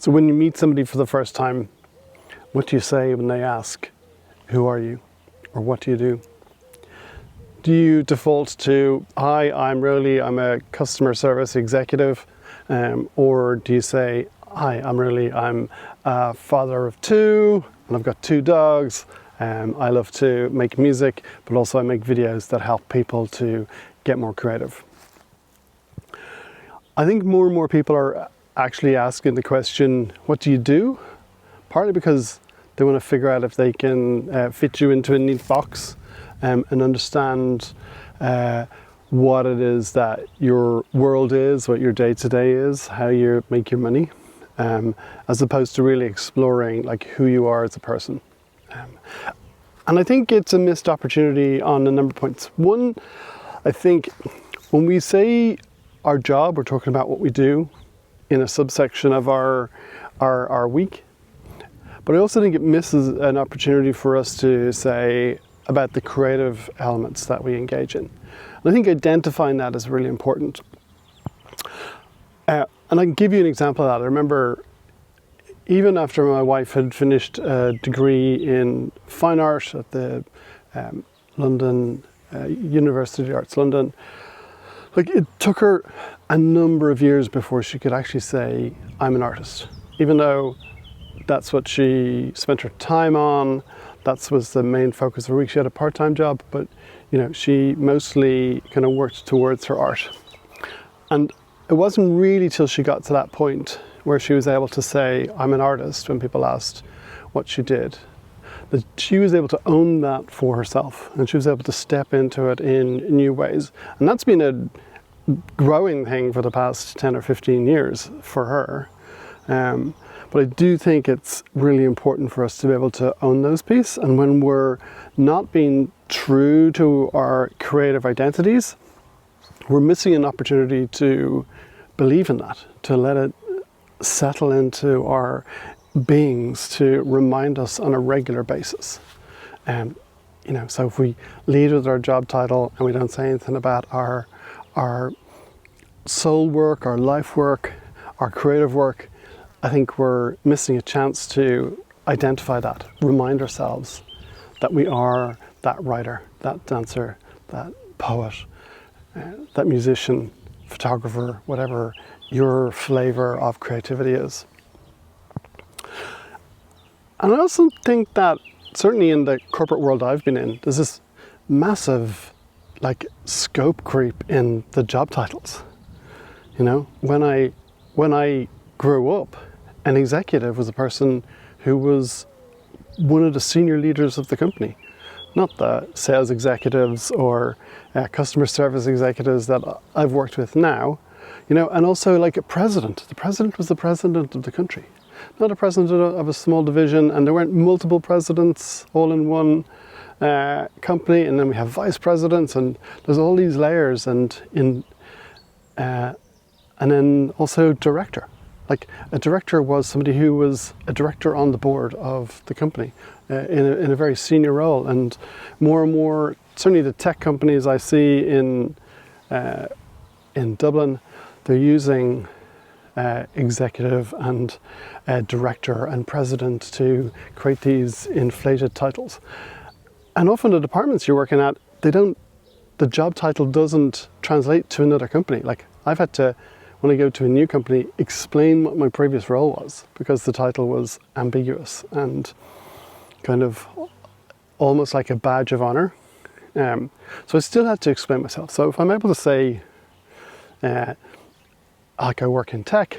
So when you meet somebody for the first time, what do you say when they ask, who are you? Or what do you do? Do you default to, hi, I'm Roly, I'm a customer service executive? Or do you say, hi, I'm Roly, I'm a father of two, and I've got two dogs. I love to make music, but also I make videos that help people to get more creative. I think more and more people are actually asking the question, what do you do? Partly because they want to figure out if they can fit you into a neat box and understand what it is that your world is, what your day-to-day is, how you make your money, as opposed to really exploring like who you are as a person. And I think it's a missed opportunity on a number of points. One, I think when we say our job, we're talking about what we do in a subsection of our week. But I also think it misses an opportunity for us to say about the creative elements that we engage in. And I think identifying that is really important. And I can give you an example of that. I remember even after my wife had finished a degree in fine art at the London University of Arts London, like it took her a number of years before she could actually say, I'm an artist. Even though that's what she spent her time on, that was the main focus of her week. She had a part-time job, but you know, she mostly kind of worked towards her art. And it wasn't really till she got to that point where she was able to say, I'm an artist, when people asked what she did, that she was able to own that for herself, and she was able to step into it in new ways. And that's been a growing thing for the past 10 or 15 years for her. But I do think it's really important for us to be able to own those pieces. And when we're not being true to our creative identities, we're missing an opportunity to believe in that, to let it settle into our beings, to remind us on a regular basis. You know, so if we lead with our job title and we don't say anything about our soul work, our life work, our creative work, I think we're missing a chance to identify that, remind ourselves that we are that writer, that dancer, that poet, that musician, photographer, whatever your flavor of creativity is. And I also think that certainly in the corporate world I've been in, there's this massive like scope creep in the job titles. You know, when I grew up, an executive was a person who was one of the senior leaders of the company, not the sales executives or customer service executives that I've worked with now, you know, and also like a president. The president was the president of the country, not a president of a small division, and there weren't multiple presidents all in one company, and then we have vice presidents, and there's all these layers, and then also director. Like a director was somebody who was a director on the board of the company in a very senior role. And more, certainly the tech companies I see in Dublin, they're using executive and director and president to create these inflated titles. And often the departments you're working at, the job title doesn't translate to another company. Like I've had to, when I go to a new company, explain what my previous role was because the title was ambiguous and kind of almost like a badge of honor. So I still had to explain myself. So if I'm able to say, like I work in tech,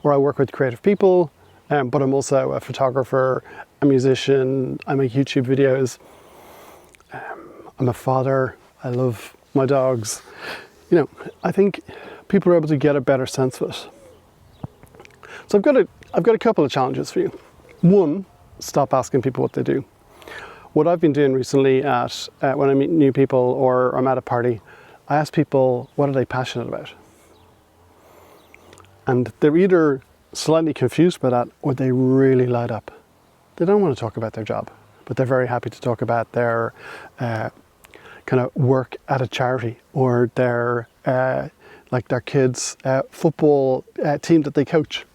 or I work with creative people, but I'm also a photographer, a musician, I make YouTube videos, I'm a father, I love my dogs, you know, I think people are able to get a better sense of it. So I've got a couple of challenges for you. One, stop asking people what they do. What I've been doing recently when I meet new people or I'm at a party, I ask people, what are they passionate about? And they're either slightly confused by that or they really light up. They don't want to talk about their job, but they're very happy to talk about their kind of work at a charity or their like their kids' football team that they coach.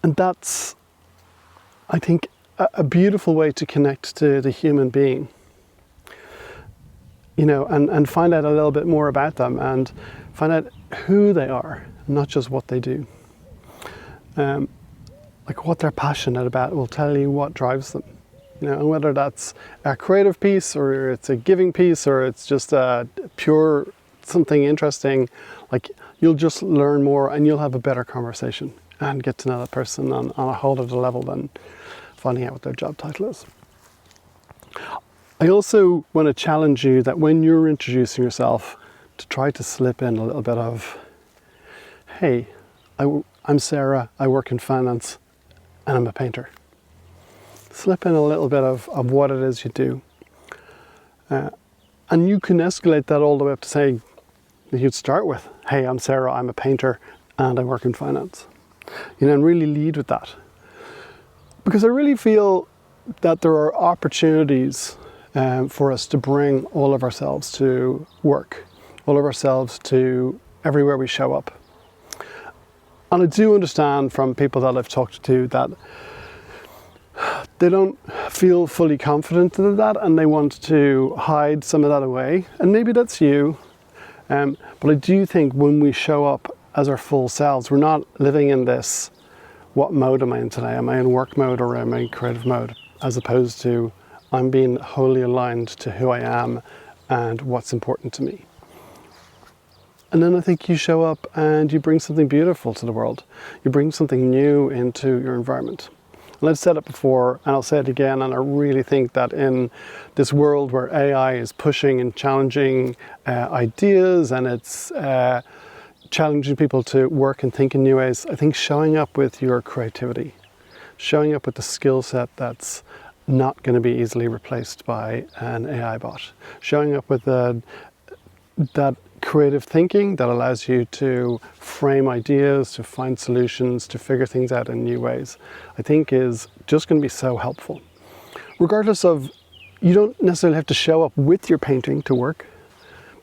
And that's, I think, a beautiful way to connect to the human being, you know, and find out a little bit more about them and find out who they are, not just what they do. Like what they're passionate about will tell you what drives them, you know, and whether that's a creative piece or it's a giving piece or it's just a pure something interesting, like you'll just learn more and you'll have a better conversation and get to know that person on a whole other level than finding out what their job title is. I also want to challenge you that when you're introducing yourself, to try to slip in a little bit of, hey, I'm Sarah, I work in finance, and I'm a painter. Slip in a little bit of what it is you do. And you can escalate that all the way up to saying, you'd start with, hey, I'm Sarah, I'm a painter, and I work in finance. You know, and really lead with that. Because I really feel that there are opportunities for us to bring all of ourselves to work, all of ourselves to everywhere we show up. And I do understand from people that I've talked to that they don't feel fully confident in that and they want to hide some of that away. And maybe that's you. But I do think when we show up as our full selves, we're not living in this, what mode am I in today? Am I in work mode or am I in creative mode? As opposed to, I'm being wholly aligned to who I am and what's important to me. And then I think you show up and you bring something beautiful to the world. You bring something new into your environment. And I've said it before and I'll say it again, and I really think that in this world where AI is pushing and challenging ideas and it's challenging people to work and think in new ways, I think showing up with your creativity, showing up with the skill set that's not going to be easily replaced by an AI bot, showing up with that creative thinking that allows you to frame ideas, to find solutions, to figure things out in new ways, I think is just going to be so helpful. Regardless of, you don't necessarily have to show up with your painting to work,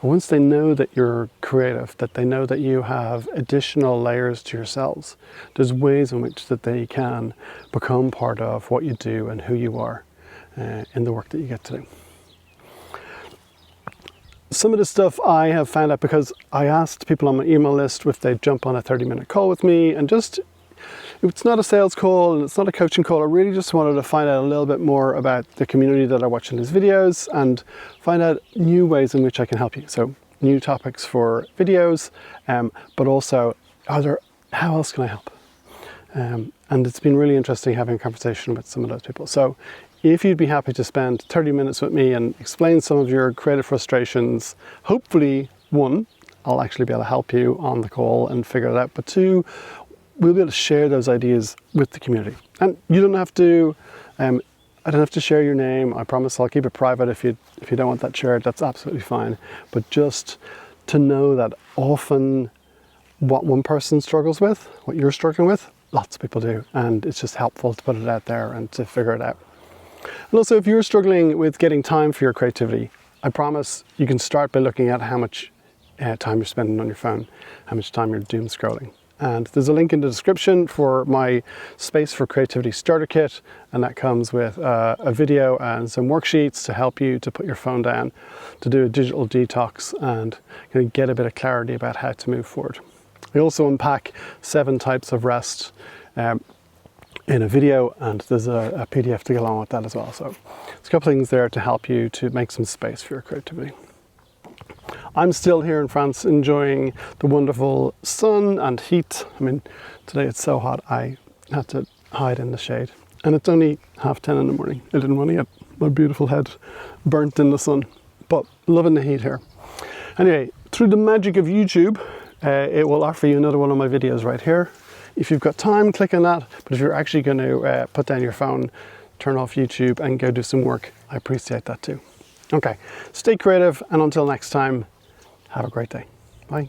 but once they know that you're creative, that they know that you have additional layers to yourselves, there's ways in which that they can become part of what you do and who you are in the work that you get to do. Some of the stuff I have found out because I asked people on my email list if they'd jump on a 30-minute call with me, and just, it's not a sales call and it's not a coaching call. I really just wanted to find out a little bit more about the community that are watching these videos and find out new ways in which I can help you. So new topics for videos, but also how else can I help? And it's been really interesting having a conversation with some of those people. So if you'd be happy to spend 30 minutes with me and explain some of your creative frustrations, hopefully, one, I'll actually be able to help you on the call and figure it out, but two, we'll be able to share those ideas with the community. And you don't have to, I don't have to share your name. I promise I'll keep it private. If you don't want that shared, that's absolutely fine. But just to know that often what one person struggles with, what you're struggling with, lots of people do. And it's just helpful to put it out there and to figure it out. And also, if you're struggling with getting time for your creativity, I promise you can start by looking at how much time you're spending on your phone, how much time you're doom scrolling. And there's a link in the description for my Space for Creativity Starter Kit, and that comes with a video and some worksheets to help you to put your phone down, to do a digital detox and kind of get a bit of clarity about how to move forward. I also unpack 7 types of rest in a video, and there's a PDF to go along with that as well. So there's a couple of things there to help you to make some space for your creativity. I'm still here in France enjoying the wonderful sun and heat. I mean, today it's so hot I had to hide in the shade. And it's only 10:30 in the morning. I didn't want to get my beautiful head burnt in the sun, but loving the heat here. Anyway, through the magic of YouTube, it will offer you another one of my videos right here. If you've got time, click on that. But if you're actually going to put down your phone, turn off YouTube and go do some work, I appreciate that too. Okay, stay creative, and until next time, have a great day. Bye.